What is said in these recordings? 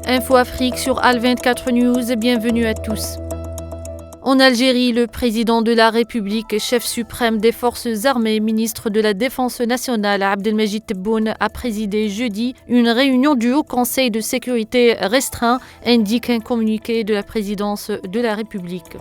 Info Afrique sur Al24 News, bienvenue à tous. En Algérie, le président de la République, chef suprême des forces armées, ministre de la Défense nationale, Abdelmajid Tebboune, a présidé jeudi une réunion du Haut Conseil de sécurité restreint, indique un communiqué de la présidence de la République.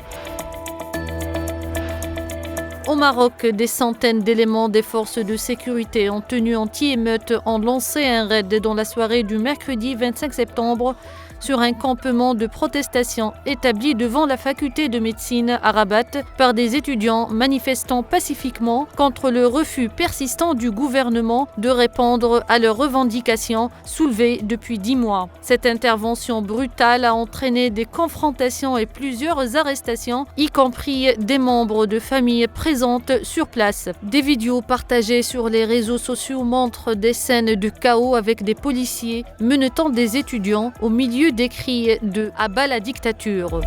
Au Maroc, des centaines d'éléments des forces de sécurité en tenue anti-émeute ont lancé un raid dans la soirée du mercredi 25 septembre sur un campement de protestation établi devant la faculté de médecine à Rabat par des étudiants manifestant pacifiquement contre le refus persistant du gouvernement de répondre à leurs revendications soulevées depuis 10 mois. Cette intervention brutale a entraîné des confrontations et plusieurs arrestations, y compris des membres de familles présentes sur place. Des vidéos partagées sur les réseaux sociaux montrent des scènes de chaos avec des policiers menottant des étudiants au milieu des cris de « à bas la dictature ».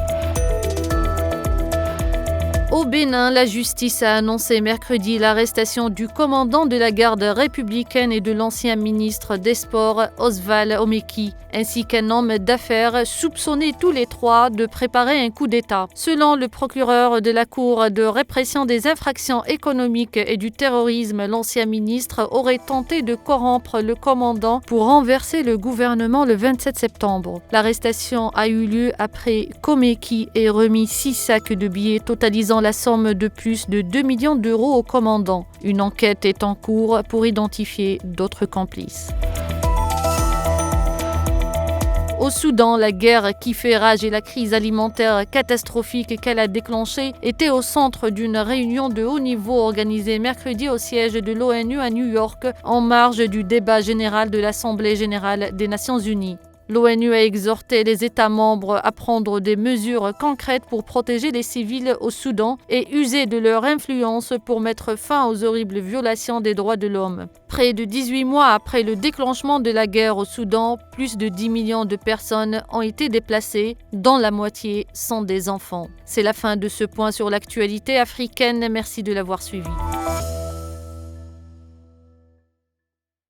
Au Bénin, la justice a annoncé mercredi l'arrestation du commandant de la garde républicaine et de l'ancien ministre des Sports, Osval Omeki, ainsi qu'un homme d'affaires soupçonnés tous les trois de préparer un coup d'État. Selon le procureur de la Cour de répression des infractions économiques et du terrorisme, l'ancien ministre aurait tenté de corrompre le commandant pour renverser le gouvernement le 27 septembre. L'arrestation a eu lieu après qu'Omeki ait remis 6 sacs de billets totalisant la somme de plus de 2 millions d'euros au commandant. Une enquête est en cours pour identifier d'autres complices. Au Soudan, la guerre qui fait rage et la crise alimentaire catastrophique qu'elle a déclenchée étaient au centre d'une réunion de haut niveau organisée mercredi au siège de l'ONU à New York en marge du débat général de l'Assemblée générale des Nations unies. L'ONU a exhorté les États membres à prendre des mesures concrètes pour protéger les civils au Soudan et user de leur influence pour mettre fin aux horribles violations des droits de l'homme. Près de 18 mois après le déclenchement de la guerre au Soudan, plus de 10 millions de personnes ont été déplacées, dont la moitié sont des enfants. C'est la fin de ce point sur l'actualité africaine. Merci de l'avoir suivi.